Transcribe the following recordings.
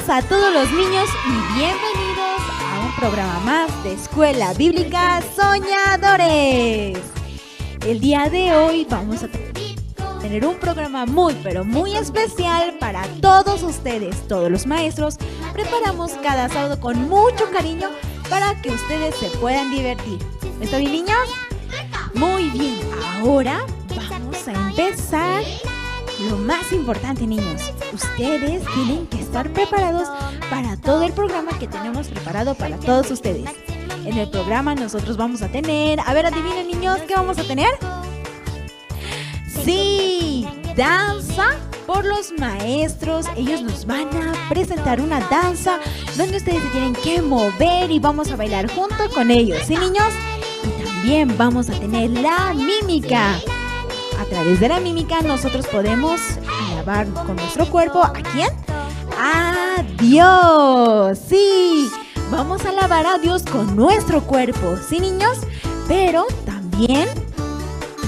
días a todos los niños y bienvenidos a un programa más de Escuela Bíblica Soñadores. El día de hoy vamos a tener un programa pero muy especial para todos ustedes, todos los maestros. Preparamos cada sábado con mucho cariño para que ustedes se puedan divertir. ¿Está bien, niños? Muy bien, ahora vamos a empezar. Lo más importante, niños, ustedes tienen que estar preparados para todo el programa que tenemos preparado para todos ustedes. En el programa nosotros vamos a tener, a ver, adivinen, niños, ¿qué vamos a tener? Sí, danza por los maestros. Ellos nos van a presentar una danza donde ustedes se tienen que mover y vamos a bailar junto con ellos, ¿sí, niños? Y también vamos a tener la mímica. A través de la mímica nosotros podemos alabar con nuestro cuerpo. ¿A quién? ¡A Dios! ¡Sí! Vamos a alabar a Dios con nuestro cuerpo, ¿sí, niños? Pero también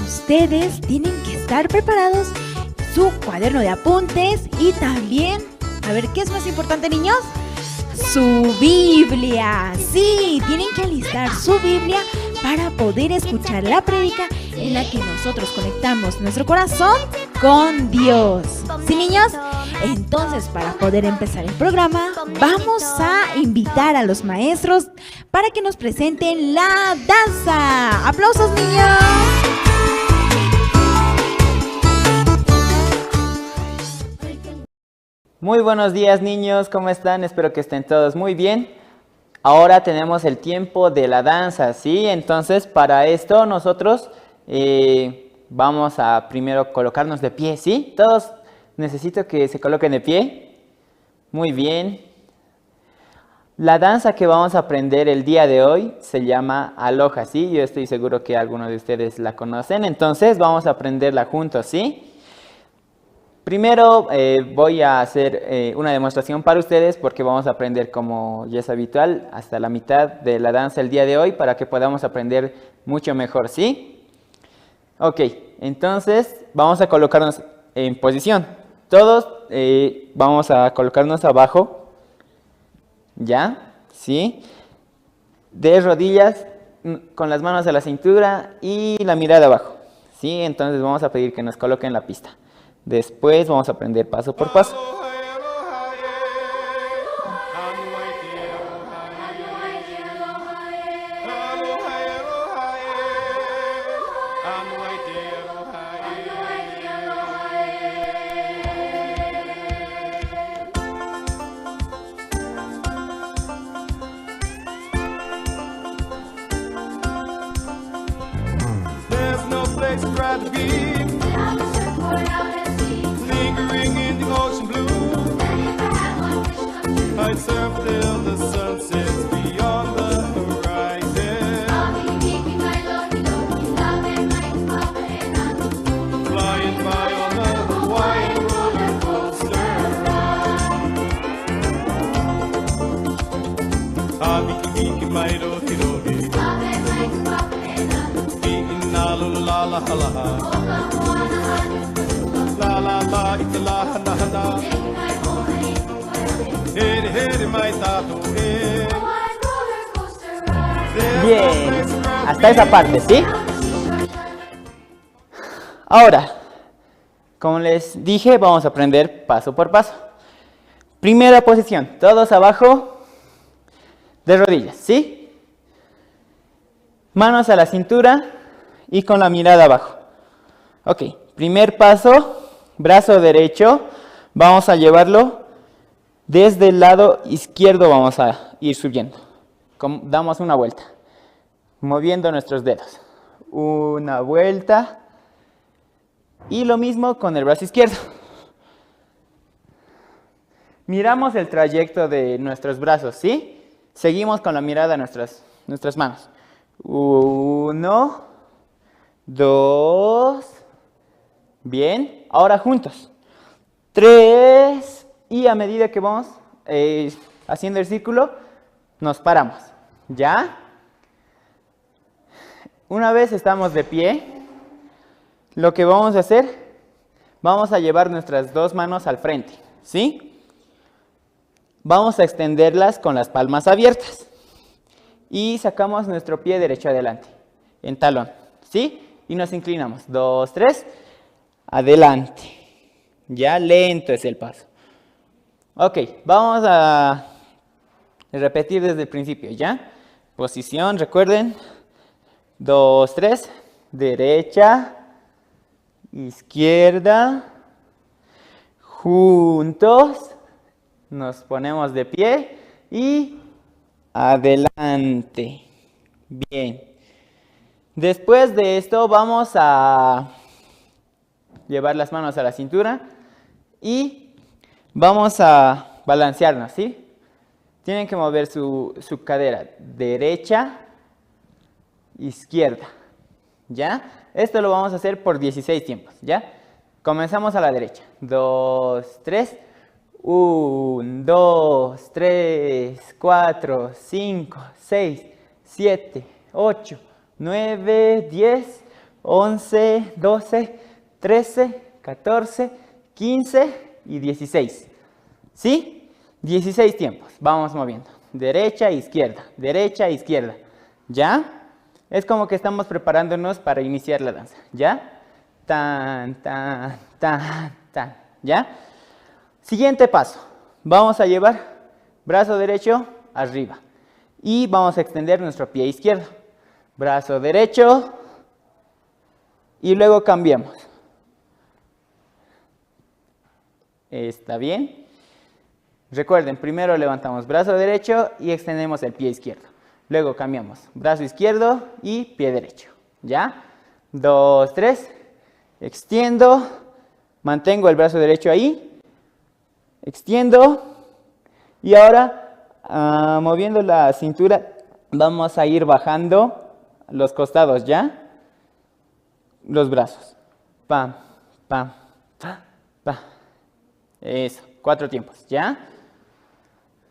ustedes tienen que estar preparados, su cuaderno de apuntes y también, a ver, ¿qué es más importante, niños? Su Biblia. Sí, tienen que alistar su Biblia para poder escuchar la prédica en la que nosotros conectamos nuestro corazón con Dios. ¿Sí, niños? Entonces, para poder empezar el programa, vamos a invitar a los maestros para que nos presenten la danza. ¡Aplausos, niños! Muy buenos días, niños, ¿cómo están? Espero que estén todos muy bien. Ahora tenemos el tiempo de la danza, ¿sí? Entonces, para esto nosotros vamos a primero colocarnos de pie, ¿sí? Todos necesito que se coloquen de pie. Muy bien. La danza que vamos a aprender el día de hoy se llama Aloha, ¿sí? Yo estoy seguro que algunos de ustedes la conocen, entonces vamos a aprenderla juntos, ¿sí? Primero voy a hacer una demostración para ustedes porque vamos a aprender, como ya es habitual, hasta la mitad de la danza el día de hoy para que podamos aprender mucho mejor, ¿sí? Ok, entonces vamos a colocarnos en posición. Todos vamos a colocarnos abajo, ¿ya? ¿Sí? De rodillas, con las manos a la cintura y la mirada abajo, ¿sí? Entonces vamos a pedir que nos coloquen la pista. Después vamos a aprender paso por paso. There's no place I'd rather be. Lingering in the ocean blue, I'd surf till the sun sets beyond the horizon. Flying by on the Hawaiian roller coaster ride. Ah, Miki Mai Rohirohi, I'll la la la la. La la la, itala hana hana. Here here my tato. Bien, hasta esa parte, ¿sí? Ahora, como les dije, vamos a aprender paso por paso. Primera posición, todos abajo de rodillas, ¿sí? Manos a la cintura y con la mirada abajo. Ok, primer paso. Brazo derecho, vamos a llevarlo desde el lado izquierdo, vamos a ir subiendo. Damos una vuelta, moviendo nuestros dedos. Una vuelta. Y lo mismo con el brazo izquierdo. Miramos el trayecto de nuestros brazos, ¿sí? Seguimos con la mirada a nuestras manos. 1, 2. Bien, ahora juntos. 3, y a medida que vamos haciendo el círculo, nos paramos. ¿Ya? Una vez estamos de pie, lo que vamos a hacer, vamos a llevar nuestras dos manos al frente, ¿sí? Vamos a extenderlas con las palmas abiertas. Y sacamos nuestro pie derecho adelante, en talón, ¿sí? Y nos inclinamos. 2, 3, adelante. Ya lento es el paso. Ok, vamos a repetir desde el principio, ¿ya? Posición, recuerden. 2, 3, derecha, izquierda, juntos, nos ponemos de pie y adelante. Bien. Después de esto vamos a llevar las manos a la cintura y vamos a balancearnos, ¿sí? Tienen que mover su cadera derecha, izquierda, ¿ya? Esto lo vamos a hacer por 16 tiempos, ¿ya? Comenzamos a la derecha. 2, 3. 1, 2, 3, 4, 5, 6, 7, 8, 9, 10, 11, 12, 13, 14, 15 y 16. ¿Sí? 16 tiempos. Vamos moviendo. Derecha, izquierda. Derecha, izquierda. ¿Ya? Es como que estamos preparándonos para iniciar la danza. ¿Ya? Tan, tan, tan, tan. ¿Ya? Siguiente paso. Vamos a llevar brazo derecho arriba. Y vamos a extender nuestro pie izquierdo. Brazo derecho. Y luego cambiamos. ¿Está bien? Recuerden, primero levantamos brazo derecho y extendemos el pie izquierdo. Luego cambiamos brazo izquierdo y pie derecho. ¿Ya? 2, 3. Extiendo. Mantengo el brazo derecho ahí. Extiendo. Y ahora, moviendo la cintura, vamos a ir bajando los costados, ¿ya? Los brazos. Pam, pam, pam, pam. Eso, 4 tiempos, ¿ya?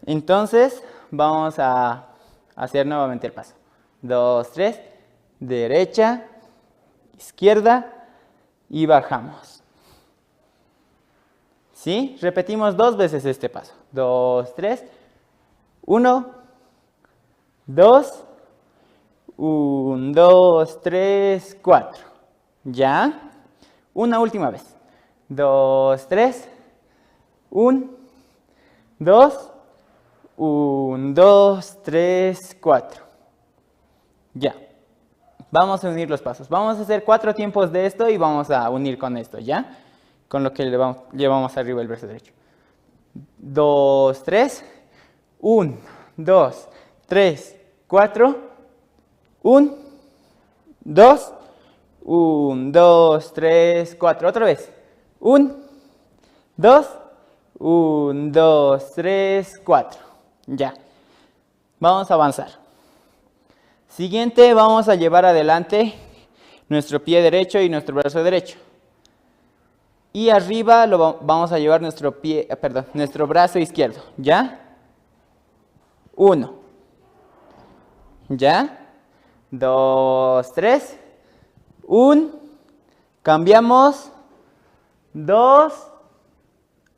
Entonces, vamos a hacer nuevamente el paso. 2, 3, derecha, izquierda y bajamos. ¿Sí? Repetimos 2 veces este paso. 2, 3, 1, 2, 1, 2, 3, 4. ¿Ya? Una última vez. 2, 3, 1, 2, 1, 2, 3, 4. Ya. Vamos a unir los pasos. Vamos a hacer 4 tiempos de esto y vamos a unir con esto, ¿ya? Con lo que llevamos arriba el brazo derecho. 2, 3, 1, 2, 3, 4, 1, 2, 1, 2, 3, 4. Otra vez. 1, 2, 1, 2, 3, 4. Ya. Vamos a avanzar. Siguiente, vamos a llevar adelante nuestro pie derecho y nuestro brazo derecho. Y arriba vamos a llevar nuestro brazo izquierdo. ¿Ya? 1. ¿Ya? 2, 3. 1. Cambiamos. 2.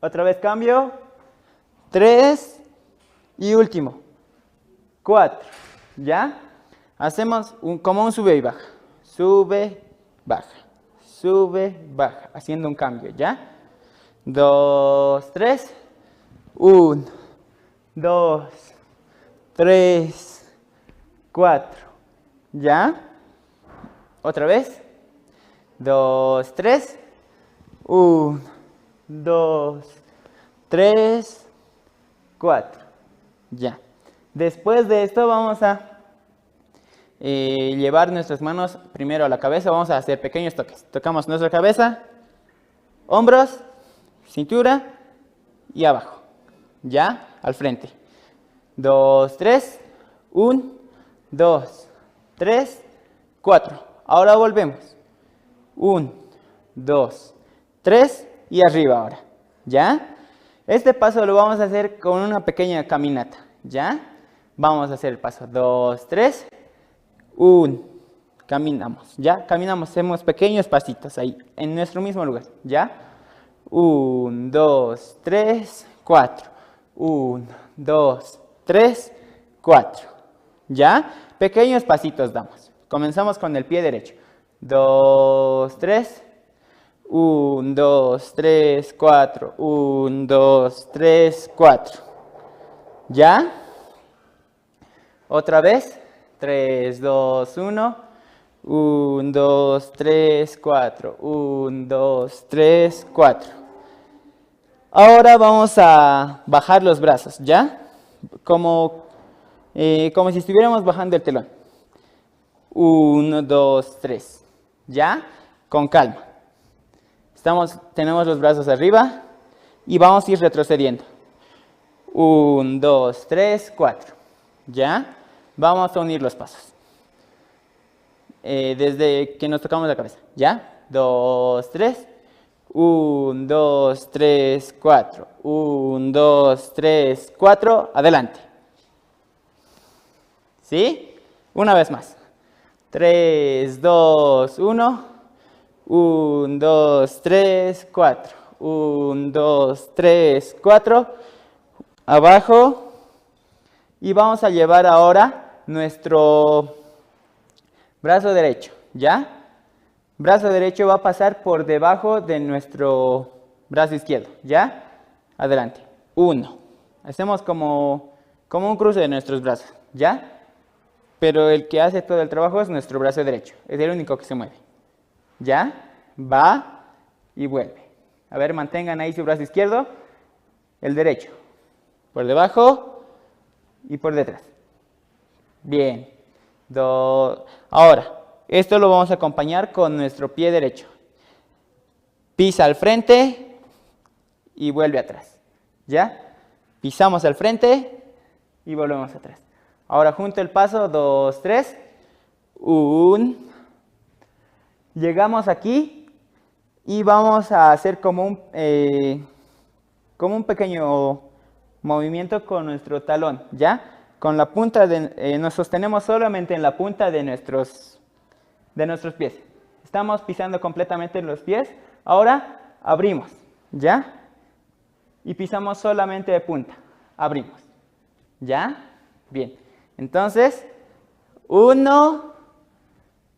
Otra vez cambio. 3. Y último. 4. ¿Ya? Hacemos como un sube y baja. Sube, baja. Sube, baja. Haciendo un cambio, ¿ya? 2, 3. 1, 2, 3, 4. ¿Ya? Otra vez. 2, 3. 1, 2, 3, 4. Ya. Después de esto vamos a llevar nuestras manos primero a la cabeza. Vamos a hacer pequeños toques. Tocamos nuestra cabeza, hombros, cintura y abajo. ¿Ya? Al frente. 2, 3. 1, 2, 3, 4. Ahora volvemos. 1, 2, 3 y arriba ahora. ¿Ya? Este paso lo vamos a hacer con una pequeña caminata. ¿Ya? Vamos a hacer el paso. 2, 3. 1. Caminamos. ¿Ya? Caminamos. Hacemos pequeños pasitos ahí. En nuestro mismo lugar. ¿Ya? 1, 2, 3, 4. 1, 2, 3, 4. ¿Ya? Pequeños pasitos damos. Comenzamos con el pie derecho. 2, 3. 1, 2, 3, 4. 1, 2, 3, 4. ¿Ya? Otra vez. 3, 2, 1. 1, 2, 3, 4. 1, 2, 3, 4. Ahora vamos a bajar los brazos, ¿ya? Como si estuviéramos bajando el telón. 1, 2, 3. ¿Ya? Con calma. Tenemos los brazos arriba y vamos a ir retrocediendo. 1, 2, 3, 4. ¿Ya? Vamos a unir los pasos. Desde que nos tocamos la cabeza. ¿Ya? 2, 3. 1, 2, 3, 4. 1, 2, 3, 4. Adelante. ¿Sí? Una vez más. 3, 2, 1. 1, 2, 3, 4. 1, 2, 3, 4. Abajo. Y vamos a llevar ahora nuestro brazo derecho. ¿Ya? Brazo derecho va a pasar por debajo de nuestro brazo izquierdo. ¿Ya? Adelante. 1. Hacemos como un cruce de nuestros brazos. ¿Ya? Pero el que hace todo el trabajo es nuestro brazo derecho. Es el único que se mueve. ¿Ya? Va y vuelve. A ver, mantengan ahí su brazo izquierdo. El derecho. Por debajo y por detrás. Bien. Ahora, esto lo vamos a acompañar con nuestro pie derecho. Pisa al frente y vuelve atrás. ¿Ya? Pisamos al frente y volvemos atrás. Ahora junto el paso, 2, 3. 1. Llegamos aquí y vamos a hacer como un pequeño movimiento con nuestro talón. ¿Ya? Con la punta nos sostenemos solamente en la punta de nuestros pies. Estamos pisando completamente los pies. Ahora abrimos, ¿ya? Y pisamos solamente de punta. Abrimos. ¿Ya? Bien. Entonces, 1,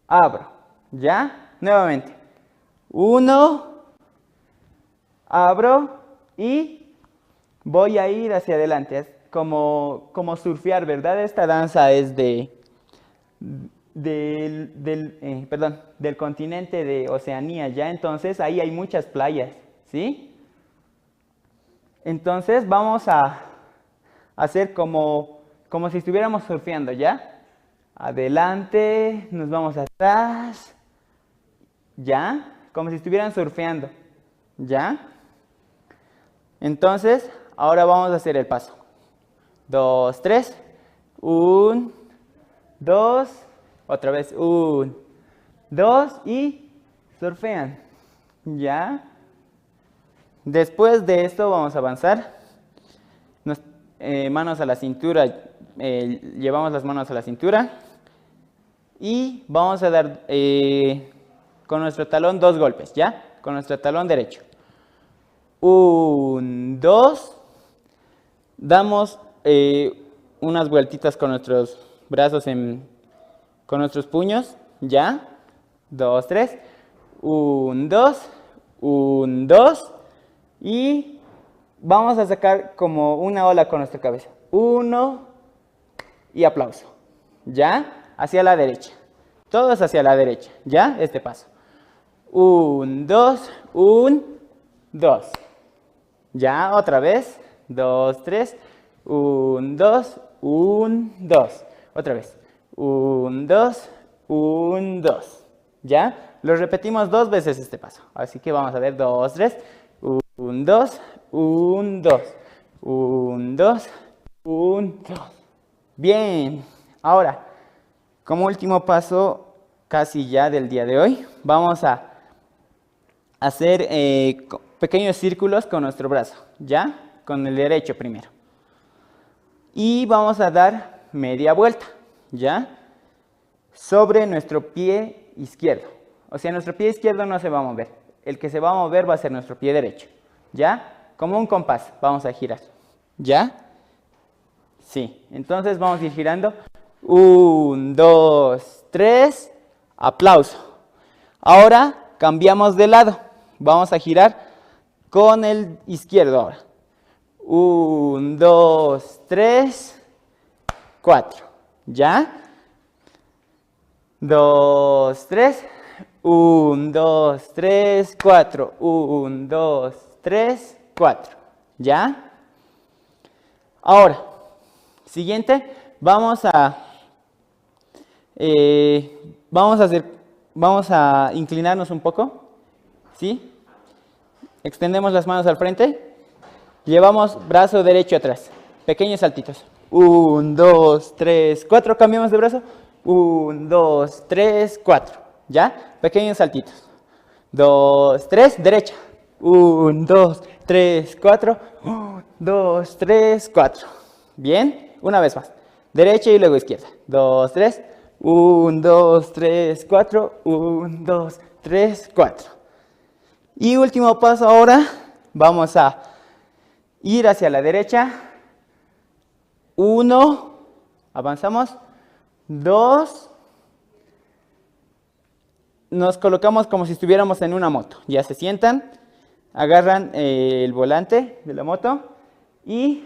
abro. ¿Ya? Nuevamente. 1, abro y voy a ir hacia adelante. Es como surfear, ¿verdad? Esta danza es del continente de Oceanía, ¿ya? Entonces ahí hay muchas playas, ¿sí? Entonces vamos a hacer como si estuviéramos surfeando, ¿ya? Adelante, nos vamos atrás, ¿ya? Como si estuvieran surfeando, ¿ya? Entonces, ahora vamos a hacer el paso. 2, 3, 1, 2, otra vez, 1, 2 y surfean, ¿ya? Después de esto vamos a avanzar, manos a la cintura, llevamos las manos a la cintura y vamos a dar con nuestro talón 2 golpes, ¿ya? Con nuestro talón derecho. 1, 2, damos unas vueltitas con nuestros brazos con nuestros puños, ¿ya? 2, 3, 1, 2, 1, 2 y vamos a sacar como una ola con nuestra cabeza. 1 y aplauso, ¿ya? Hacia la derecha. Todos hacia la derecha, ¿ya? Este paso. 1, 2, 1, 2. ¿Ya? Otra vez. 2, 3. 1, 2, 1, 2. Otra vez. 1, 2, 1, 2. ¿Ya? Lo repetimos 2 veces este paso. Así que vamos a ver. 2, 3. 1, 2, 1, 2. 1, 2, 1, 2. Bien. Ahora, como último paso, casi ya del día de hoy, vamos a hacer pequeños círculos con nuestro brazo, ¿ya? Con el derecho primero. Y vamos a dar media vuelta, ¿ya? Sobre nuestro pie izquierdo. O sea, nuestro pie izquierdo no se va a mover. El que se va a mover va a ser nuestro pie derecho, ¿ya? Como un compás, vamos a girar. ¿Ya? Sí, entonces vamos a ir girando. 1, 2, 3, aplauso. Ahora cambiamos de lado. Vamos a girar con el izquierdo ahora. 1, 2, 3, 4. ¿Ya? 2, 3. 1, 2, 3, 4. 1, 2, 3, 4. ¿Ya? Ahora, siguiente, vamos a inclinarnos un poco, ¿sí? Extendemos las manos al frente, llevamos brazo derecho atrás, pequeños saltitos. 1, 2, 3, 4, cambiamos de brazo. 1, 2, 3, 4, ¿ya? Pequeños saltitos. 2, 3, derecha. 1, 2, 3, 4. 1, 2, 3, 4. Bien, una vez más. Derecha y luego izquierda. 2, 3. 1, 2, 3, 4. 1, 2, 3, 4. Y último paso ahora. Vamos a ir hacia la derecha. 1. Avanzamos. 2. Nos colocamos como si estuviéramos en una moto. Ya se sientan. Agarran el volante de la moto. Y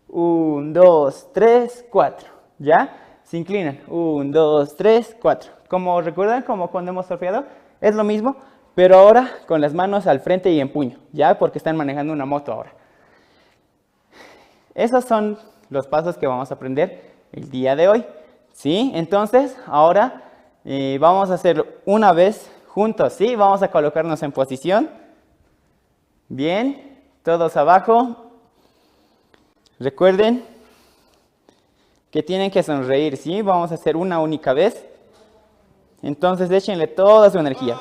1, 2, 3, 4. ¿Ya? Se inclinan. 1, 2, 3, 4. Como recuerdan, como cuando hemos surfeado, es lo mismo, pero ahora con las manos al frente y en puño. ¿Ya? Porque están manejando una moto ahora. Esos son los pasos que vamos a aprender el día de hoy. ¿Sí? Entonces, ahora vamos a hacerlo una vez juntos. ¿Sí? Vamos a colocarnos en posición. Bien. Todos abajo. Recuerden que tienen que sonreír, ¿sí? Vamos a hacer una única vez. Entonces échenle toda su energía.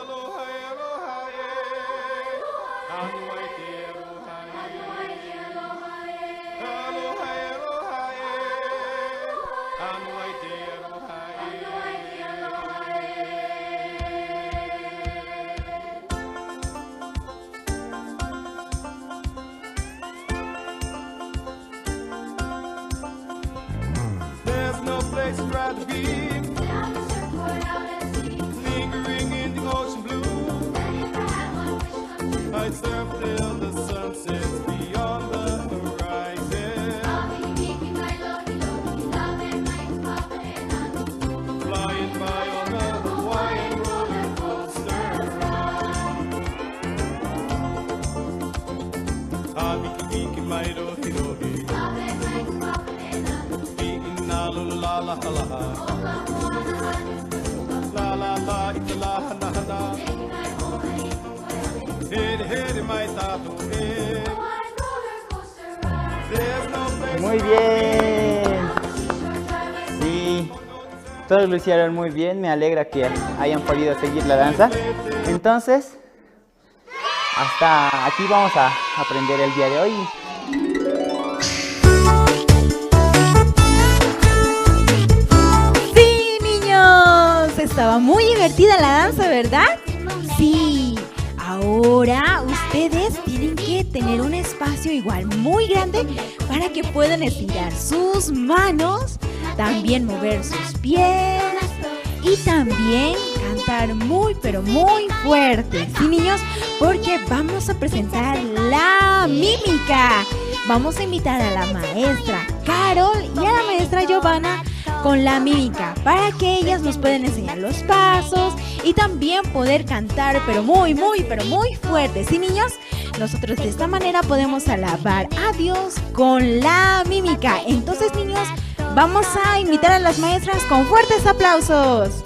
There's no place I'd rather be. Lingering in the ocean blue. I'd surf till the sun sets beyond the horizon. Flying by on a Hawaiian roller coaster. Abiki mairo hirohi. La la la la la la la itala hana hana here here my tattoo here. There's no place. Muy bien. Sí, todos lo hicieron muy bien. Me alegra que hayan podido seguir la danza. Entonces, hasta aquí vamos a aprender el día de hoy. Estaba muy divertida la danza, ¿verdad? Sí. Ahora ustedes tienen que tener un espacio igual muy grande para que puedan estirar sus manos, también mover sus pies y también cantar muy pero muy fuerte. Sí, niños, porque vamos a presentar la mímica. Vamos a invitar a la maestra Carol y a la maestra Giovanna con la mímica para que ellas nos puedan enseñar los pasos y también poder cantar pero muy fuerte. ¿Sí, niños? Nosotros de esta manera podemos alabar a Dios con la mímica. Entonces, niños, vamos a invitar a las maestras con fuertes aplausos.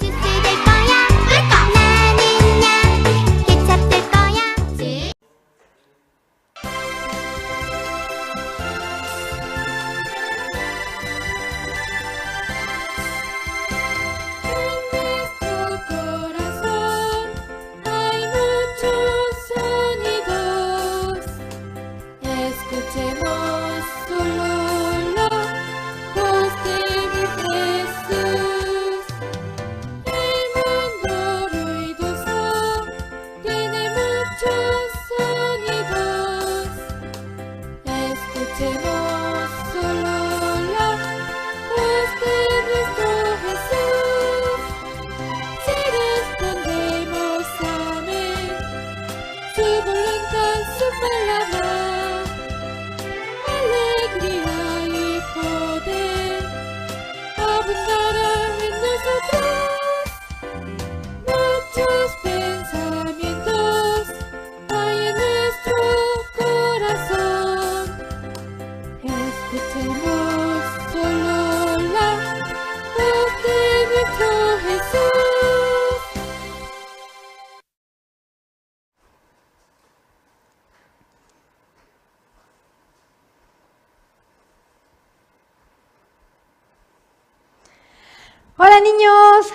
Hola niños,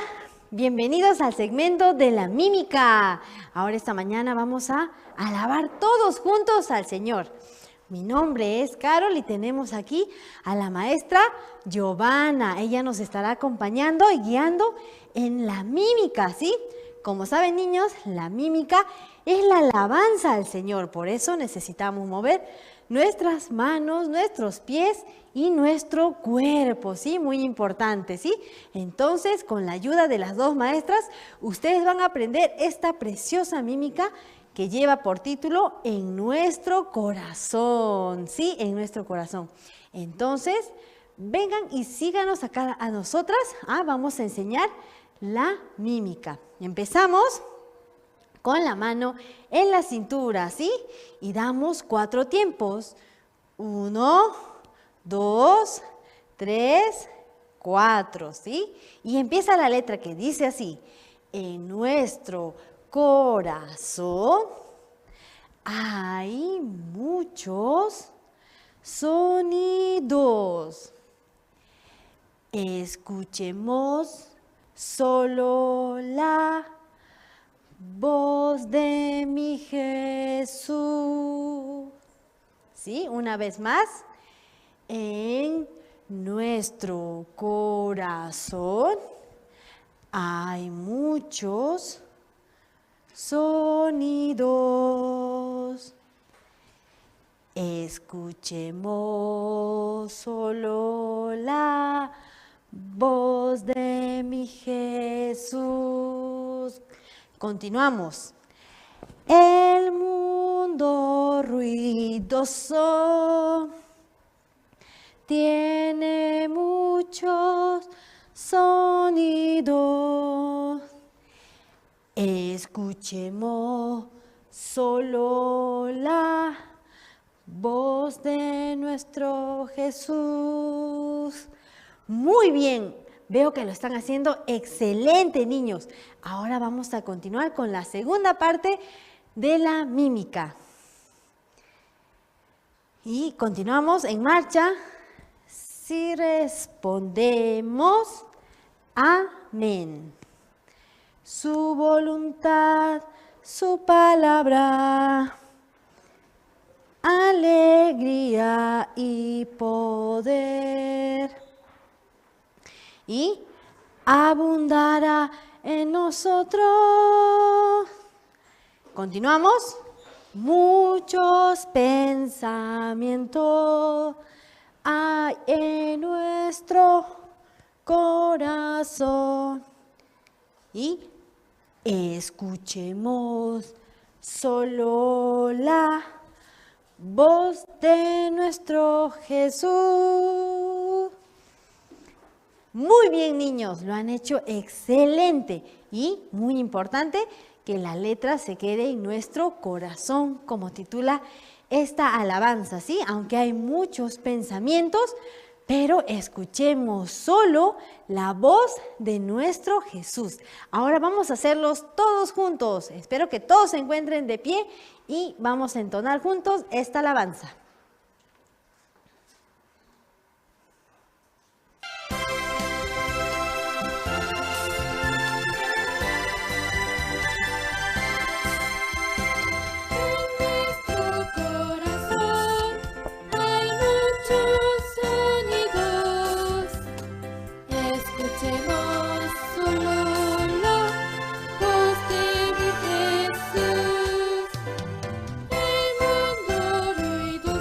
bienvenidos al segmento de la mímica. Ahora esta mañana vamos a alabar todos juntos al Señor. Mi nombre es Carol y tenemos aquí a la maestra Giovanna. Ella nos estará acompañando y guiando en la mímica, ¿sí? Como saben niños, la mímica es la alabanza al Señor. Por eso necesitamos mover nuestras manos, nuestros pies y nuestro cuerpo, ¿sí? Muy importante, ¿sí? Entonces, con la ayuda de las dos maestras, ustedes van a aprender esta preciosa mímica que lleva por título En nuestro corazón, ¿sí? En nuestro corazón. Entonces, vengan y síganos acá a nosotras. Vamos a enseñar la mímica. Empezamos con la mano en la cintura, ¿sí? Y damos 4 tiempos. 1, 2, 3, 4, ¿sí? Y empieza la letra que dice así. En nuestro corazón hay muchos sonidos. Escuchemos solo la voz de mi Jesús. ¿Sí? Una vez más. En nuestro corazón hay muchos sonidos. Escuchemos solo la voz de mi Jesús. Continuamos. El mundo ruidoso tiene muchos sonidos. Escuchemos solo la voz de nuestro Jesús. Muy bien, veo que lo están haciendo excelente, niños. Ahora vamos a continuar con la segunda parte de la mímica. Y continuamos en marcha. Si respondemos, amén. Su voluntad, su palabra, alegría y poder. Y abundará en nosotros. Continuamos. Muchos pensamientos hay en nuestro corazón. Y escuchemos solo la voz de nuestro Jesús. Muy bien, niños, lo han hecho excelente. Y muy importante que la letra se quede en nuestro corazón, como titula esta alabanza, ¿sí? Aunque hay muchos pensamientos, pero escuchemos solo la voz de nuestro Jesús. Ahora vamos a hacerlos todos juntos. Espero que todos se encuentren de pie y vamos a entonar juntos esta alabanza. Ruidoso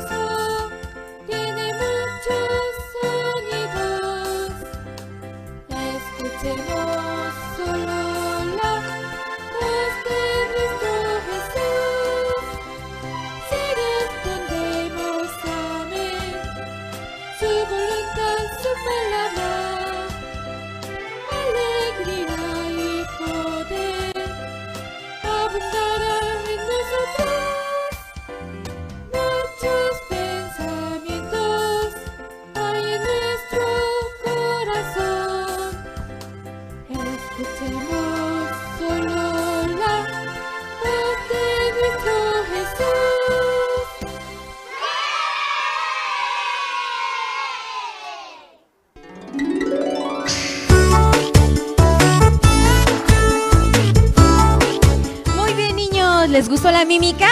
¿Les gustó la mímica?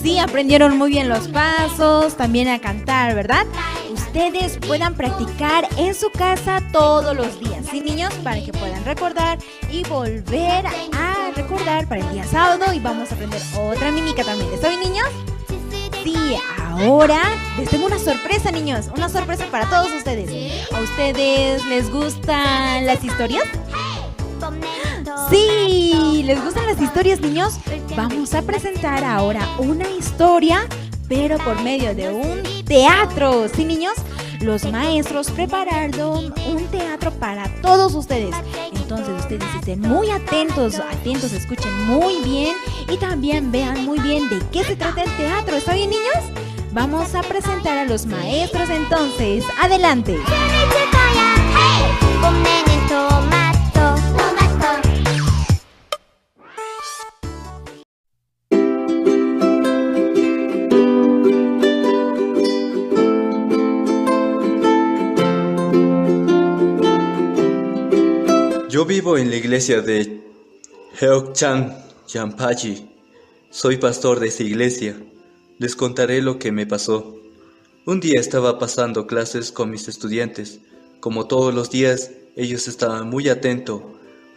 Sí, aprendieron muy bien los pasos, también a cantar, ¿verdad? Ustedes puedan practicar en su casa todos los días, ¿sí, niños? Para que puedan recordar y volver a recordar para el día sábado, y vamos a aprender otra mímica también. ¿Está bien, niños? Sí, ahora les tengo una sorpresa, niños, una sorpresa para todos ustedes. ¿A ustedes les gustan las historias? Sí, ¿les gustan las historias, niños? Vamos a presentar ahora una historia, pero por medio de un teatro. ¿Sí, niños? Los maestros prepararon un teatro para todos ustedes. Entonces ustedes estén muy atentos, escuchen muy bien y también vean muy bien de qué se trata el teatro. ¿Está bien, niños? Vamos a presentar a los maestros entonces. ¡Adelante! Yo vivo en la iglesia de Heokchang, Yampachi. Soy pastor de esa iglesia. Les contaré lo que me pasó. Un día estaba pasando clases con mis estudiantes. Como todos los días, ellos estaban muy atentos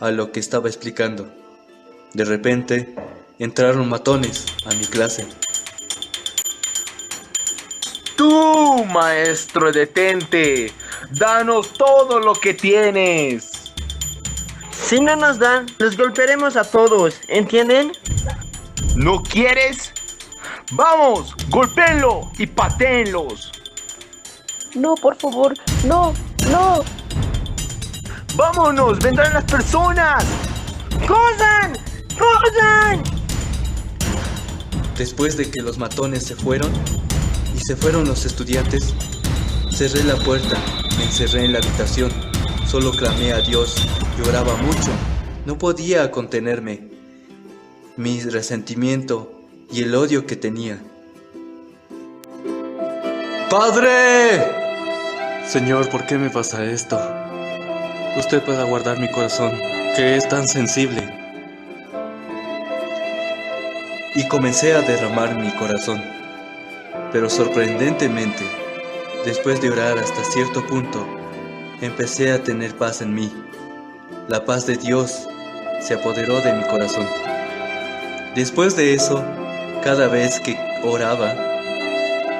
a lo que estaba explicando. De repente, entraron matones a mi clase. Tú, maestro, detente. Danos todo lo que tienes. Si no nos dan, los golpearemos a todos, ¿entienden? ¿No quieres? ¡Vamos! ¡Golpéenlo y patéenlos! No, por favor, no, no. ¡Vámonos! ¡Vendrán las personas! ¡Corran! ¡Corran! Después de que los matones se fueron y se fueron los estudiantes, cerré la puerta, me encerré en la habitación. Solo clamé a Dios, lloraba mucho, no podía contenerme, mi resentimiento y el odio que tenía. ¡Padre! Señor, ¿por qué me pasa esto? Usted pueda guardar mi corazón, que es tan sensible. Y comencé a derramar mi corazón, pero sorprendentemente, después de orar hasta cierto punto, empecé a tener paz en mí. La paz de Dios se apoderó de mi corazón. Después de eso, cada vez que oraba,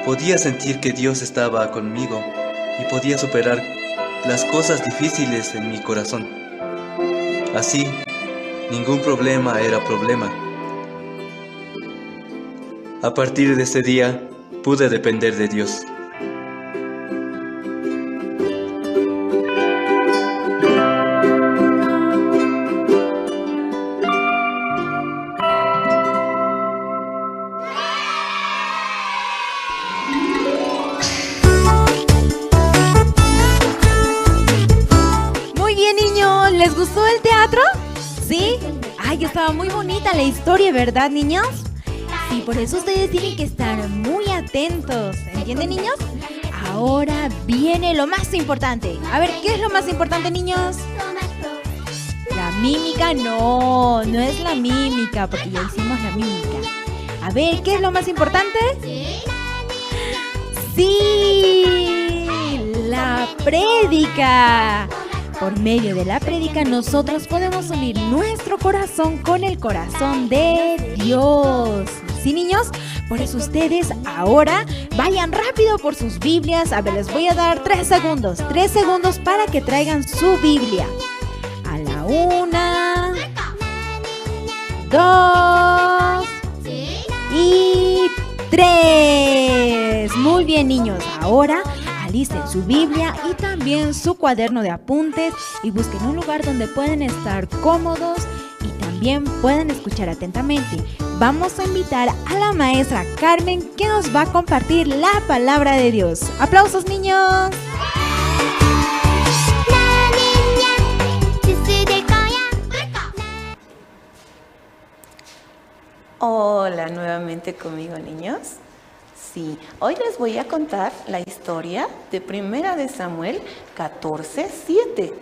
podía sentir que Dios estaba conmigo y podía superar las cosas difíciles en mi corazón. Así, ningún problema era problema. A partir de ese día, pude depender de Dios. ¿Les gustó el teatro? ¿Sí? Ay, estaba muy bonita la historia, ¿verdad, niños? Sí, por eso ustedes tienen que estar muy atentos. ¿Entienden, niños? Ahora viene lo más importante. A ver, ¿qué es lo más importante, niños? La mímica, no es la mímica, porque ya hicimos la mímica. A ver, ¿qué es lo más importante? ¡Sí! La prédica. Por medio de la prédica nosotros podemos unir nuestro corazón con el corazón de Dios. ¿Sí, niños? Por eso ustedes ahora vayan rápido por sus Biblias. A ver, les voy a dar 3 segundos. 3 segundos para que traigan su Biblia. A la 1, 2 y 3. Muy bien, niños. Ahora alisten su Biblia y también su cuaderno de apuntes y busquen un lugar donde pueden estar cómodos y también puedan escuchar atentamente. Vamos a invitar a la maestra Carmen, que nos va a compartir la palabra de Dios. ¡Aplausos, niños! Hola, nuevamente conmigo, niños. Sí, hoy les voy a contar la historia de Primera de Samuel 14:7.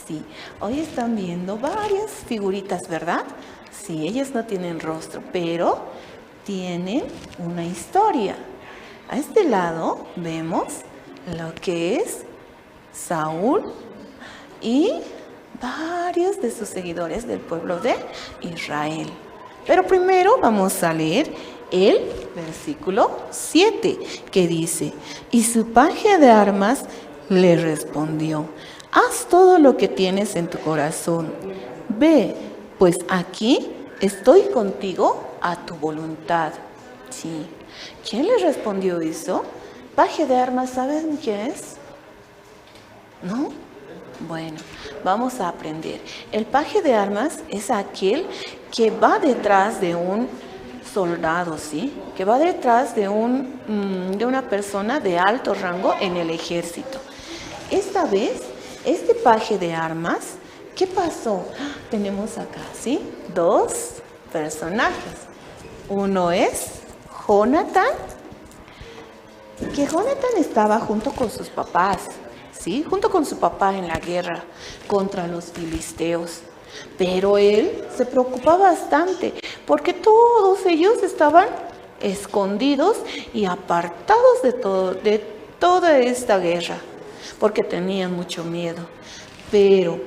Sí, hoy están viendo varias figuritas, ¿verdad? Sí, ellos no tienen rostro, pero tienen una historia. A este lado vemos lo que es Saúl y varios de sus seguidores del pueblo de Israel. Pero primero vamos a leer el versículo 7, que dice: y su paje de armas le respondió: haz todo lo que tienes en tu corazón. Ve, pues aquí estoy contigo a tu voluntad. Sí. ¿Quién le respondió eso? Paje de armas, ¿saben quién es? ¿No? Bueno, vamos a aprender. El paje de armas es aquel que va detrás de un soldado, ¿sí? Que va detrás de una persona de alto rango en el ejército. Esta vez, este paje de armas, ¿qué pasó? Tenemos acá, ¿sí? Dos personajes. Uno es Jonatán, que Jonatán estaba junto con sus papás, ¿sí? Junto con su papá en la guerra contra los filisteos. Pero él se preocupaba bastante porque todos ellos estaban escondidos y apartados de toda esta guerra, porque tenían mucho miedo. Pero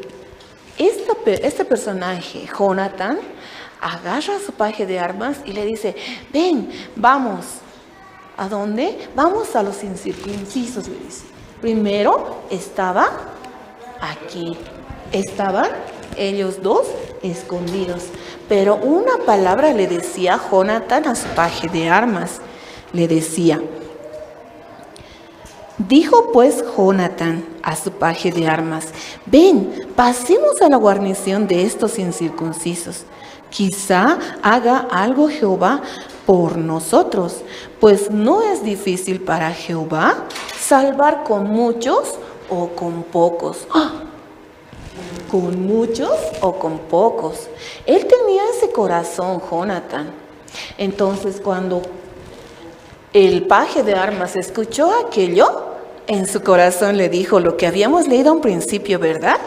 este personaje, Jonatán, agarra su paje de armas y le dice: ven, vamos. ¿A dónde? Vamos a los incircuncisos, le dice. Primero estaba aquí. Estaban ellos dos escondidos. Pero una palabra le decía Jonatán a su paje de armas. Le decía: dijo pues Jonatán a su paje de armas: ven, pasemos a la guarnición de estos incircuncisos. Quizá haga algo Jehová por nosotros, pues no es difícil para Jehová salvar con muchos o con pocos. ¡Ah! Con muchos o con pocos. Él tenía ese corazón, Jonatán. Entonces, cuando el paje de armas escuchó aquello, en su corazón le dijo lo que habíamos leído a un principio, ¿verdad?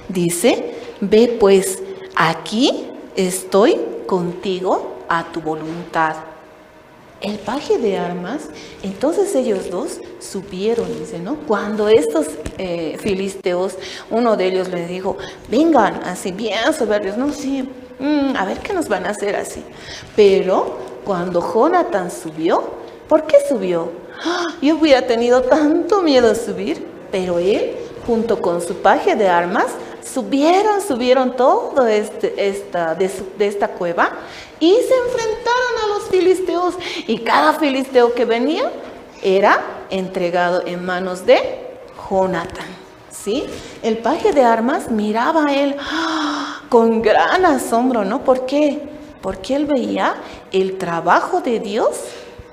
Dice: ve pues, aquí estoy contigo a tu voluntad. El paje de armas, entonces ellos dos subieron, dice, ¿no? Cuando estos filisteos, uno de ellos les dijo: vengan, así bien soberbios, no, sí, a ver qué nos van a hacer así. Pero cuando Jonatán subió, ¿por qué subió? Yo hubiera tenido tanto miedo de subir, pero él, junto con su paje de armas, subieron todo de esta cueva y se enfrentaron a los filisteos. Y cada filisteo que venía era entregado en manos de Jonatán, ¿sí? El paje de armas miraba a él con gran asombro, ¿no? ¿Por qué? Porque él veía el trabajo de Dios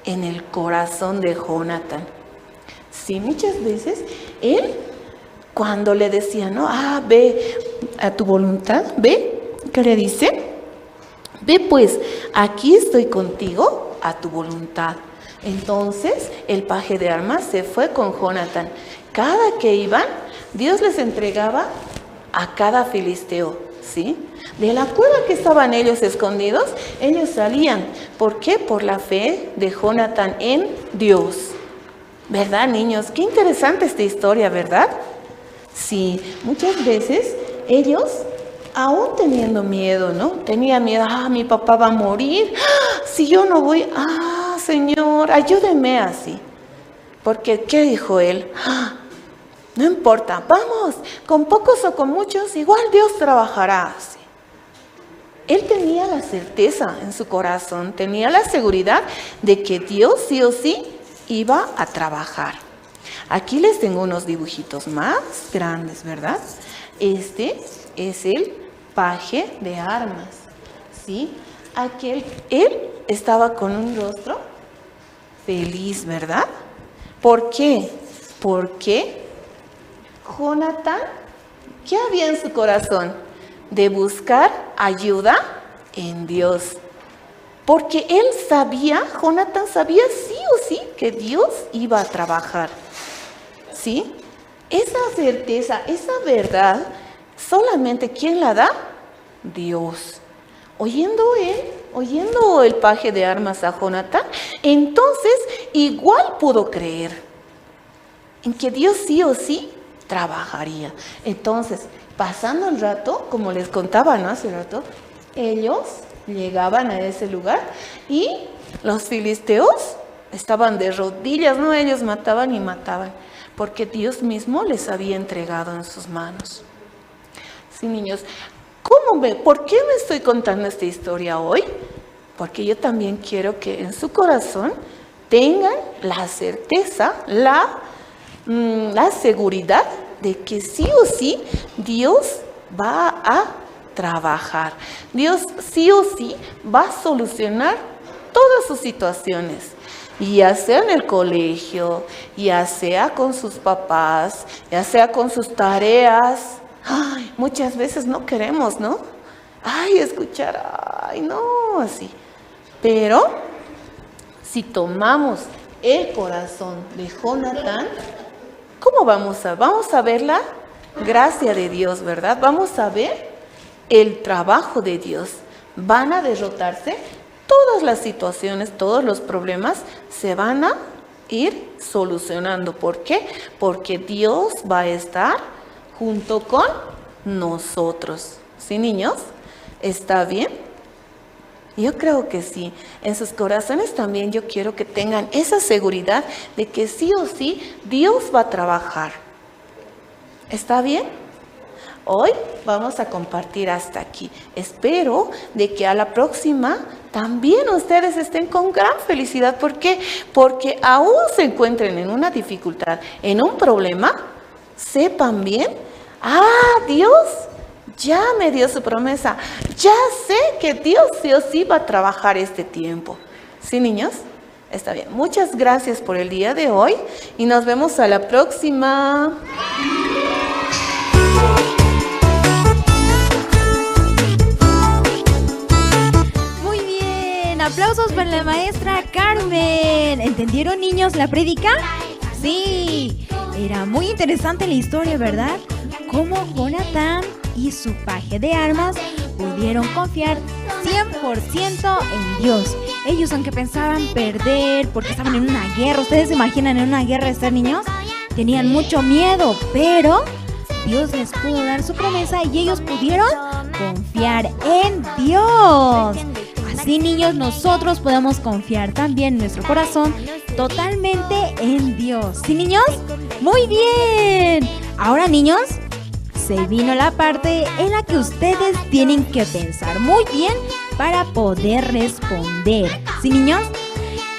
en el corazón de Jonatán. Sí, muchas veces él, cuando le decía, ¿no? Ve a tu voluntad, ve, ¿qué le dice? Ve pues, aquí estoy contigo a tu voluntad. Entonces el paje de armas se fue con Jonatán. Cada que iban, Dios les entregaba a cada filisteo, ¿sí? De la cueva que estaban ellos escondidos, ellos salían. ¿Por qué? Por la fe de Jonatán en Dios. ¿Verdad, niños? Qué interesante esta historia, ¿verdad? Sí, muchas veces ellos, aún teniendo miedo, ¿no? Tenían miedo: mi papá va a morir, si yo no voy, Señor, ayúdeme así. Porque, ¿qué dijo él? No importa, vamos, con pocos o con muchos, igual Dios trabajará así. Él tenía la certeza en su corazón, tenía la seguridad de que Dios sí o sí iba a trabajar. Aquí les tengo unos dibujitos más grandes, ¿verdad? Este es el paje de armas, ¿sí? Él estaba con un rostro feliz, ¿verdad? ¿Por qué? Porque Jonatán, ¿qué había en su corazón? De buscar ayuda en Dios. Porque él sabía, Jonatán sabía sí o sí que Dios iba a trabajar. ¿Sí? Esa certeza, esa verdad, solamente ¿quién la da? Dios. oyendo el paje de armas a Jonatán, entonces igual pudo creer en que Dios sí o sí trabajaría. Entonces, pasando el rato, como les contaba, ¿no? Hace rato, ellos llegaban a ese lugar y los filisteos estaban de rodillas, ¿no? Ellos mataban y mataban, porque Dios mismo les había entregado en sus manos. Sí, niños, ¿por qué me estoy contando esta historia hoy? Porque yo también quiero que en su corazón tengan la certeza, la seguridad de que sí o sí Dios va a trabajar. Dios sí o sí va a solucionar todas sus situaciones, ya sea en el colegio, ya sea con sus papás, ya sea con sus tareas. Ay, muchas veces no queremos, ¿no? Escuchar, no, así. Pero si tomamos el corazón de Jonatán, ¿cómo vamos a ver la gracia de Dios, verdad? Vamos a ver el trabajo de Dios. Van a derrotarse todas las situaciones, todos los problemas se van a ir solucionando. ¿Por qué? Porque Dios va a estar junto con nosotros. ¿Sí, niños? ¿Está bien? Yo creo que sí. En sus corazones también yo quiero que tengan esa seguridad de que sí o sí Dios va a trabajar. ¿Está bien? Hoy vamos a compartir hasta aquí. Espero de que a la próxima también ustedes estén con gran felicidad. ¿Por qué? Porque aún se encuentren en una dificultad, en un problema, sepan bien, Dios ya me dio su promesa. Ya sé que Dios sí o sí va a trabajar este tiempo. ¿Sí, niños? Está bien. Muchas gracias por el día de hoy y nos vemos a la próxima. Muy bien, aplausos para la maestra Carmen. ¿Entendieron, niños, la prédica? Sí, era muy interesante la historia, ¿verdad? Cómo Jonatán y su paje de armas pudieron confiar 100% en Dios. Ellos, aunque pensaban perder porque estaban en una guerra, ¿ustedes se imaginan en una guerra estar, niños? Tenían mucho miedo, pero Dios les pudo dar su promesa y ellos pudieron confiar en Dios. Así, niños, nosotros podemos confiar también en nuestro corazón totalmente en Dios. ¿Sí, niños? Muy bien. Ahora, niños, se vino la parte en la que ustedes tienen que pensar muy bien para poder responder. ¿Sí, niños?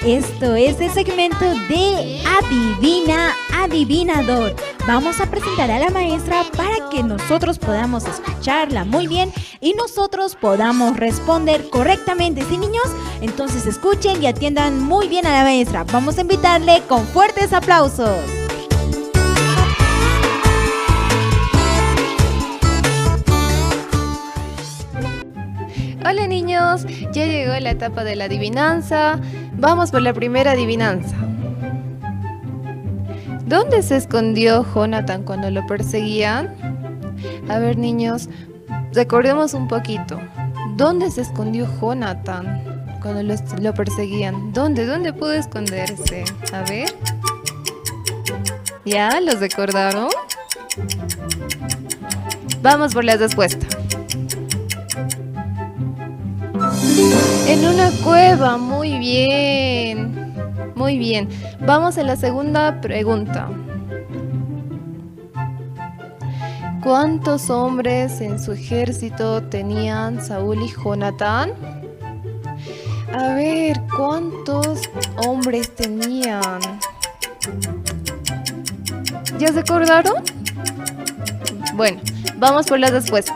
Esto es el segmento de Adivina, Adivinador. Vamos a presentar a la maestra para que nosotros podamos escucharla muy bien y nosotros podamos responder correctamente. ¿Sí, niños? Entonces escuchen y atiendan muy bien a la maestra. Vamos a invitarle con fuertes aplausos. Hola, niños, ya llegó la etapa de la adivinanza. Vamos por la primera adivinanza. ¿Dónde se escondió Jonatán cuando lo perseguían? A ver, niños, recordemos un poquito. ¿Dónde se escondió Jonatán cuando lo perseguían? ¿Dónde pudo esconderse? A ver. ¿Ya? ¿Los recordaron? Vamos por la respuesta. En una cueva, muy bien. Muy bien. Vamos a la segunda pregunta. ¿Cuántos hombres en su ejército tenían Saúl y Jonatán? A ver, ¿cuántos hombres tenían? ¿Ya se acordaron? Bueno, vamos por la respuesta.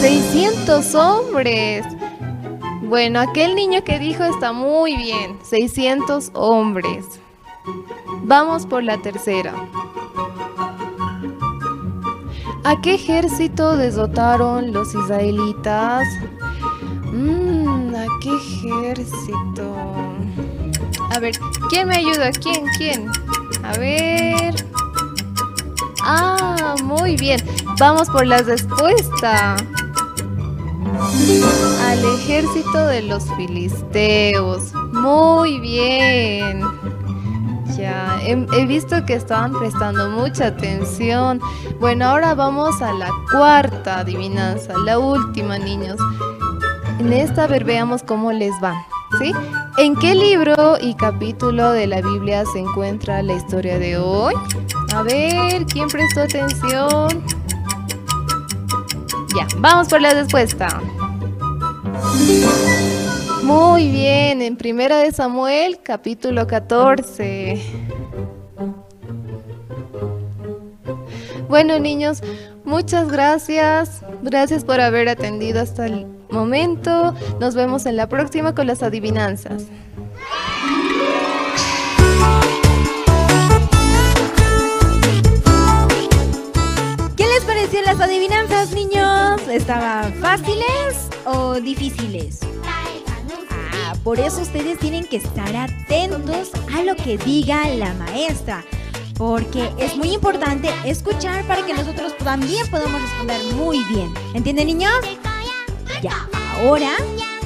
600 hombres. Bueno, aquel niño que dijo está muy bien. 600 hombres. Vamos por la tercera. ¿A qué ejército derrotaron los israelitas? ¿A qué ejército? A ver, ¿quién me ayuda? ¿Quién? A ver. Muy bien. Vamos por la respuesta. al ejército de los filisteos. Muy bien. Ya, he visto que estaban prestando mucha atención. Bueno, ahora vamos a la cuarta adivinanza, la última, niños. En esta, a ver, veamos cómo les va, ¿sí? ¿En qué libro y capítulo de la Biblia se encuentra la historia de hoy? A ver, ¿quién prestó atención? Ya, vamos por la respuesta. Muy bien, en Primera de Samuel, capítulo 14. Bueno, niños, muchas gracias. Gracias por haber atendido hasta el momento. Nos vemos en la próxima con las adivinanzas. ¿Qué les pareció las adivinanzas, niños? ¿Estaban fáciles o difíciles? Por eso ustedes tienen que estar atentos a lo que diga la maestra, porque es muy importante escuchar para que nosotros también podamos responder muy bien. ¿Entienden, niños? Ya, ahora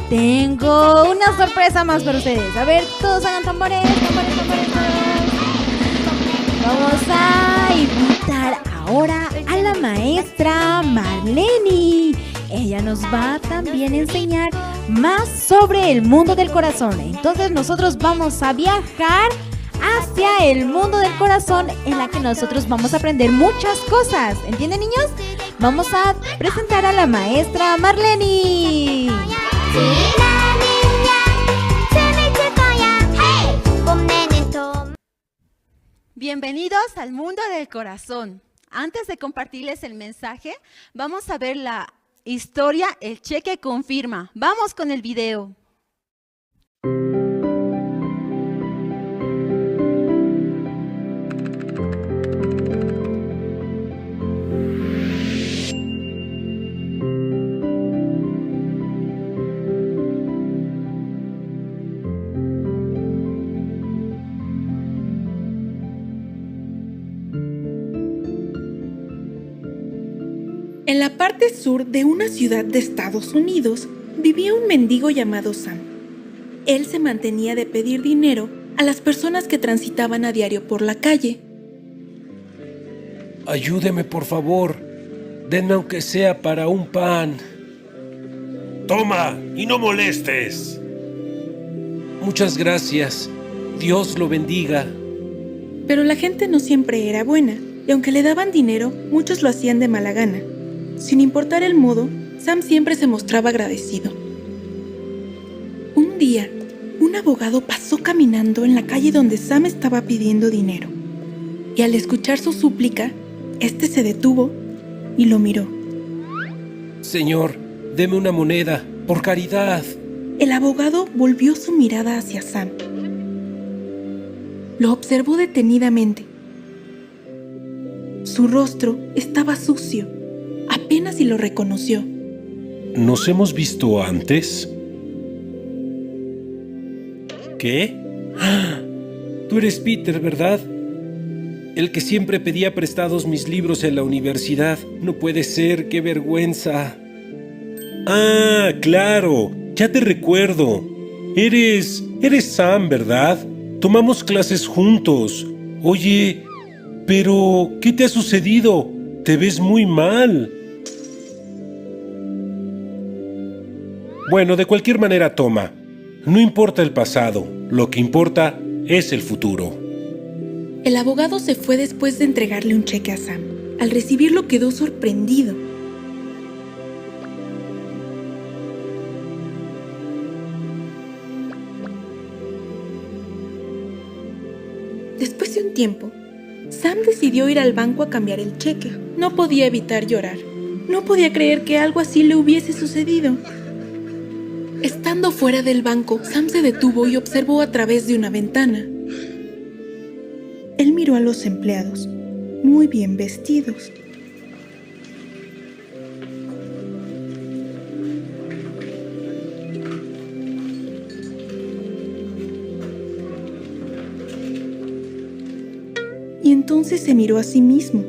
tengo una sorpresa más para ustedes. A ver, todos hagan tambores, tambores, tambores, tambores. Vamos a invitar ahora a la maestra Marleni. Ella nos va también a enseñar más sobre el mundo del corazón. Entonces nosotros vamos a viajar hacia el mundo del corazón, en la que nosotros vamos a aprender muchas cosas. ¿Entienden, niños? Vamos a presentar a la maestra Marleni. Bienvenidos al mundo del corazón. Antes de compartirles el mensaje, vamos a ver la historia El Cheque Confirma. Vamos con el video. En la parte sur de una ciudad de Estados Unidos vivía un mendigo llamado Sam. Él se mantenía de pedir dinero a las personas que transitaban a diario por la calle. Ayúdeme, por favor. Denme aunque sea para un pan. Toma, y no molestes. Muchas gracias. Dios lo bendiga. Pero la gente no siempre era buena, y aunque le daban dinero, muchos lo hacían de mala gana. Sin importar el modo, Sam siempre se mostraba agradecido. Un día, un abogado pasó caminando en la calle donde Sam estaba pidiendo dinero. Y al escuchar su súplica, este se detuvo y lo miró. Señor, deme una moneda, por caridad. El abogado volvió su mirada hacia Sam. Lo observó detenidamente. Su rostro estaba sucio. Apenas si lo reconoció. ¿Nos hemos visto antes? ¿Qué? ¡Ah! Tú eres Peter, ¿verdad? El que siempre pedía prestados mis libros en la universidad. No puede ser, qué vergüenza. Ah, claro, ya te recuerdo. Eres Sam, ¿verdad? Tomamos clases juntos. Oye, pero ¿qué te ha sucedido? Te ves muy mal. Bueno, de cualquier manera, toma. No importa el pasado, lo que importa es el futuro. El abogado se fue después de entregarle un cheque a Sam. Al recibirlo quedó sorprendido. Después de un tiempo, Sam decidió ir al banco a cambiar el cheque. No podía evitar llorar. No podía creer que algo así le hubiese sucedido. Estando fuera del banco, Sam se detuvo y observó a través de una ventana. Él miró a los empleados, muy bien vestidos. Y entonces se miró a sí mismo.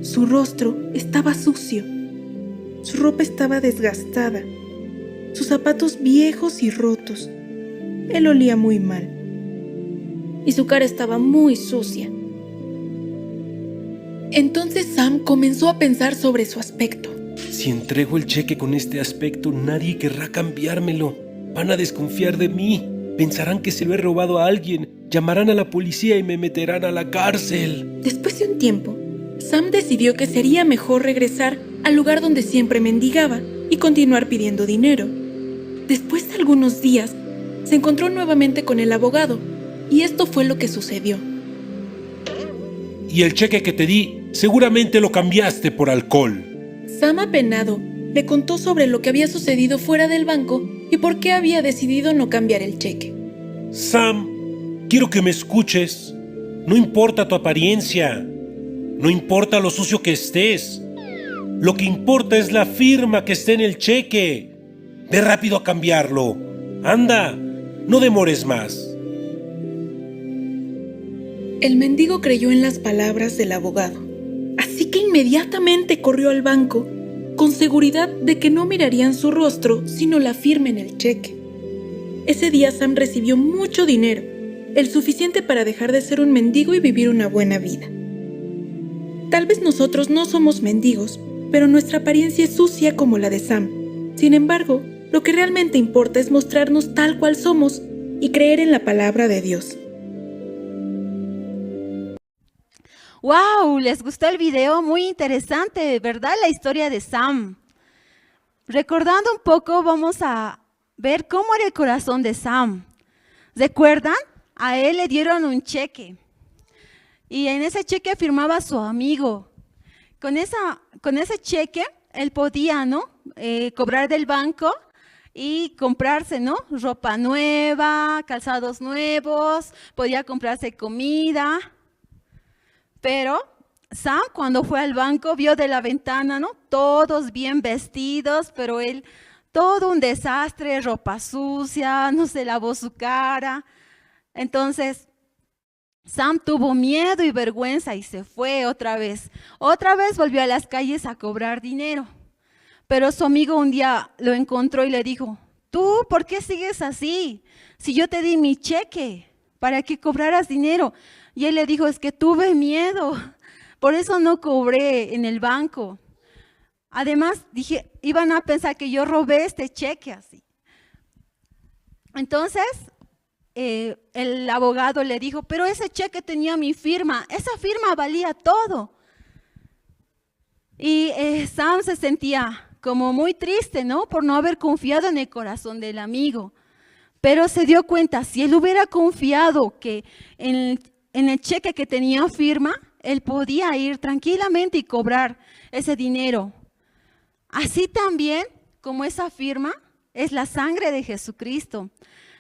Su rostro estaba sucio. Su ropa estaba desgastada. sus zapatos viejos y rotos. Él olía muy mal y su cara estaba muy sucia. Entonces Sam comenzó a pensar sobre su aspecto. Si entrego el cheque con este aspecto, nadie querrá cambiármelo. Van a desconfiar de mí. Pensarán que se lo he robado a alguien. Llamarán a la policía y me meterán a la cárcel. Después de un tiempo, Sam decidió que sería mejor regresar al lugar donde siempre mendigaba y continuar pidiendo dinero. Después de algunos días, se encontró nuevamente con el abogado, y esto fue lo que sucedió. Y el cheque que te di, seguramente lo cambiaste por alcohol. Sam, apenado, le contó sobre lo que había sucedido fuera del banco y por qué había decidido no cambiar el cheque. Sam, quiero que me escuches. No importa tu apariencia. No importa lo sucio que estés. Lo que importa es la firma que esté en el cheque. Ve rápido a cambiarlo. Anda, no demores más. El mendigo creyó en las palabras del abogado, así que inmediatamente corrió al banco, con seguridad de que no mirarían su rostro, sino la firma en el cheque. Ese día Sam recibió mucho dinero, el suficiente para dejar de ser un mendigo y vivir una buena vida. Tal vez nosotros no somos mendigos, pero nuestra apariencia es sucia como la de Sam. Sin embargo, lo que realmente importa es mostrarnos tal cual somos y creer en la palabra de Dios. ¡Wow! ¿Les gustó el video? Muy interesante, ¿verdad? La historia de Sam. Recordando un poco, vamos a ver cómo era el corazón de Sam. ¿Recuerdan? A él le dieron un cheque. Y en ese cheque firmaba su amigo. Con ese cheque, él podía, ¿no? Cobrar del banco y comprarse, ¿no? Ropa nueva, calzados nuevos, podía comprarse comida. Pero Sam, cuando fue al banco, vio de la ventana, ¿no? Todos bien vestidos, pero él, todo un desastre, ropa sucia, no se lavó su cara. Entonces, Sam tuvo miedo y vergüenza y se fue otra vez. Otra vez volvió a las calles a cobrar dinero. Pero su amigo un día lo encontró y le dijo, ¿tú por qué sigues así? Si yo te di mi cheque para que cobraras dinero. Y él le dijo, es que tuve miedo, por eso no cobré en el banco. Además, dije, iban a pensar que yo robé este cheque así. Entonces, el abogado le dijo, pero ese cheque tenía mi firma, esa firma valía todo. Y Sam se sentía como muy triste, ¿no? Por no haber confiado en el corazón del amigo. Pero se dio cuenta, si él hubiera confiado que en el cheque que tenía firma, él podía ir tranquilamente y cobrar ese dinero. Así también como esa firma es la sangre de Jesucristo.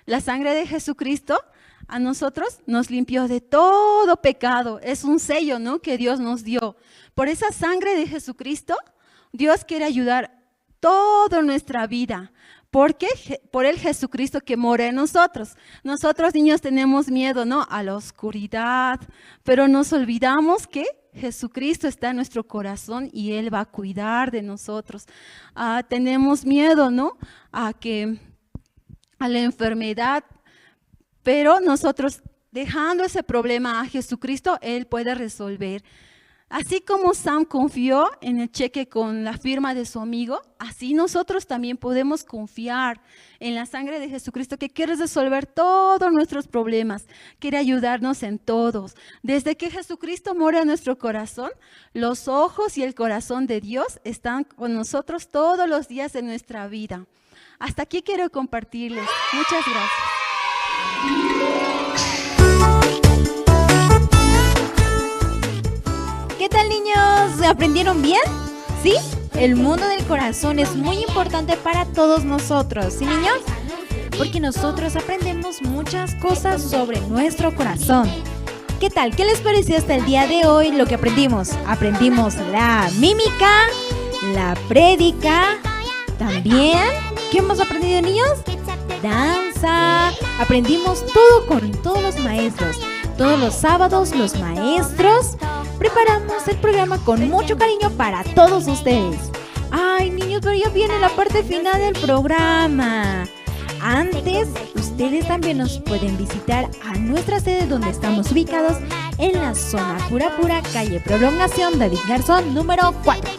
La sangre de Jesucristo a nosotros nos limpió de todo pecado. Es un sello, ¿no? Que Dios nos dio. Por esa sangre de Jesucristo, Dios quiere ayudar toda nuestra vida. Porque por el Jesucristo que mora en nosotros. Nosotros niños tenemos miedo, ¿no? A la oscuridad, pero nos olvidamos que Jesucristo está en nuestro corazón y Él va a cuidar de nosotros. Tenemos miedo, ¿no? A la enfermedad, pero nosotros dejando ese problema a Jesucristo, Él puede resolver. Así como Sam confió en el cheque con la firma de su amigo, así nosotros también podemos confiar en la sangre de Jesucristo que quiere resolver todos nuestros problemas, quiere ayudarnos en todos. Desde que Jesucristo mora en nuestro corazón, los ojos y el corazón de Dios están con nosotros todos los días de nuestra vida. Hasta aquí quiero compartirles. Muchas gracias. ¿Qué tal, niños? ¿Aprendieron bien? ¿Sí? El mundo del corazón es muy importante para todos nosotros, ¿sí, niños? Porque nosotros aprendemos muchas cosas sobre nuestro corazón. ¿Qué tal? ¿Qué les pareció hasta el día de hoy lo que aprendimos? Aprendimos la mímica, la prédica, también, ¿qué hemos aprendido, niños? Danza. Aprendimos todo con todos los maestros. Todos los sábados los maestros preparamos el programa con mucho cariño para todos ustedes. Ay, niños, pero ya viene la parte final del programa. Antes, ustedes también nos pueden visitar a nuestra sede donde estamos ubicados en la zona Pura, calle Prolongación David Garzón, número 4.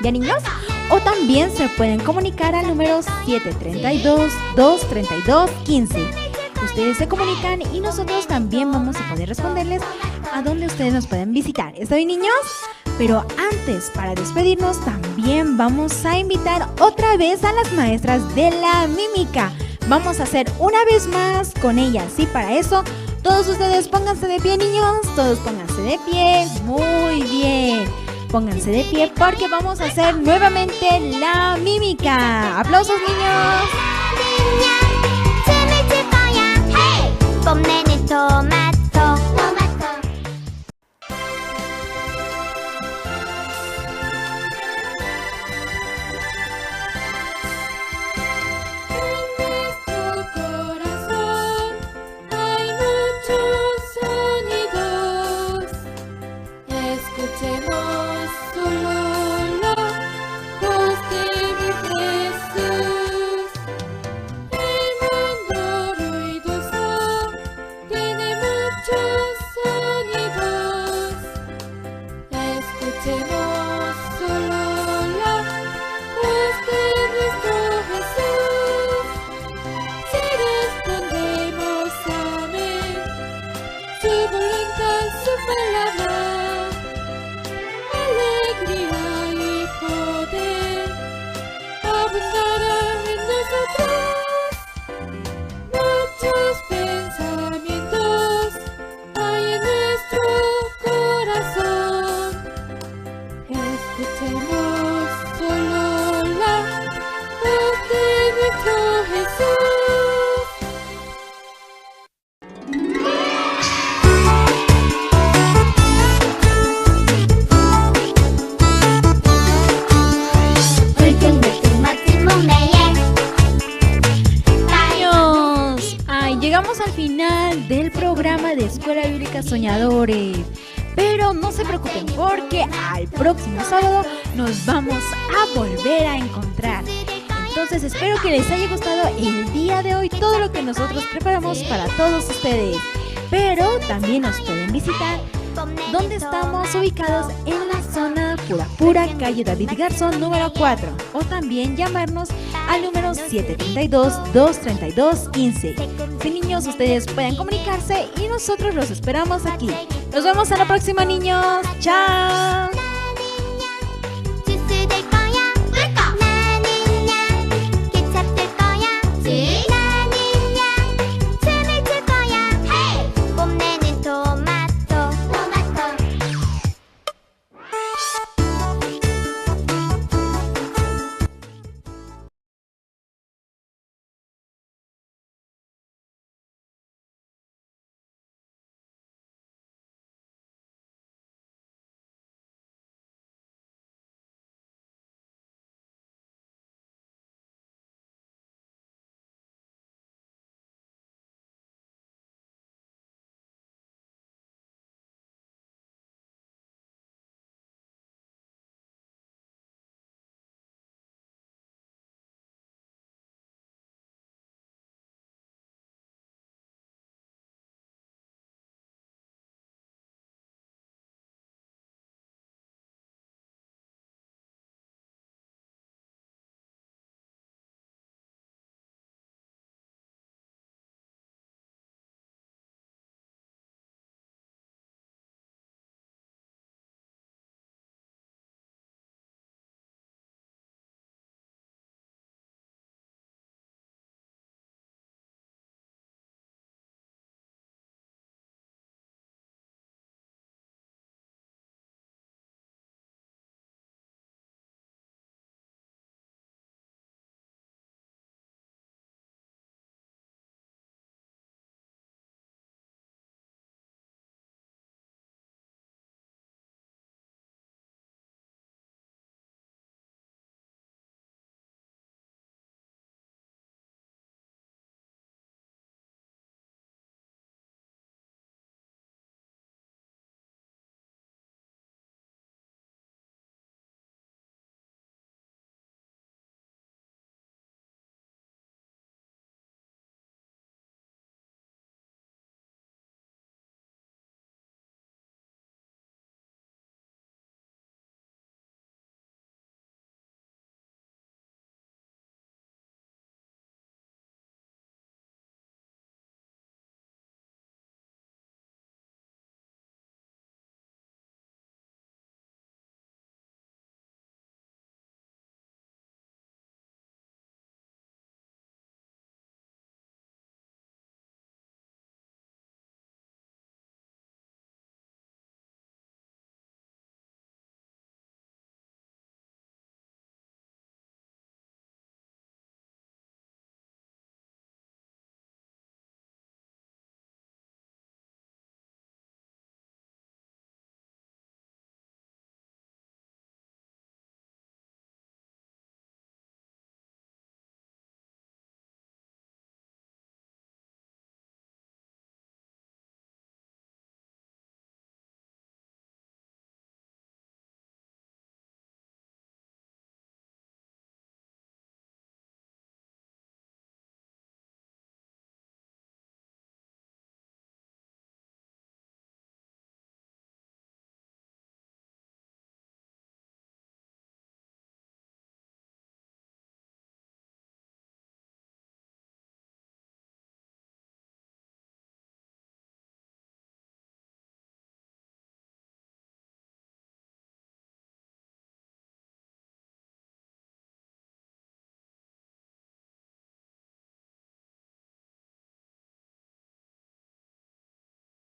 ¿Ya, niños? O también se pueden comunicar al número 732-232-15. Ustedes se comunican y nosotros también vamos a poder responderles a dónde ustedes nos pueden visitar. ¿Está bien, niños? Pero antes, para despedirnos, también vamos a invitar otra vez a las maestras de la mímica. Vamos a hacer una vez más con ellas. Y para eso, todos ustedes pónganse de pie, niños. Todos pónganse de pie. Muy bien. Pónganse de pie porque vamos a hacer nuevamente la mímica. ¡Aplausos, niños! 뽐내는 토마토 Soñadores, pero no se preocupen porque al próximo sábado nos vamos a volver a encontrar. Entonces espero que les haya gustado el día de hoy todo lo que nosotros preparamos para todos ustedes, pero también nos pueden visitar donde estamos ubicados en la zona Pura, calle David Garzón número 4, o también llamarnos al número 732-232-15. Sí, niños, ustedes pueden comunicarse y nosotros los esperamos aquí. Nos vemos a la próxima, niños. ¡Chao!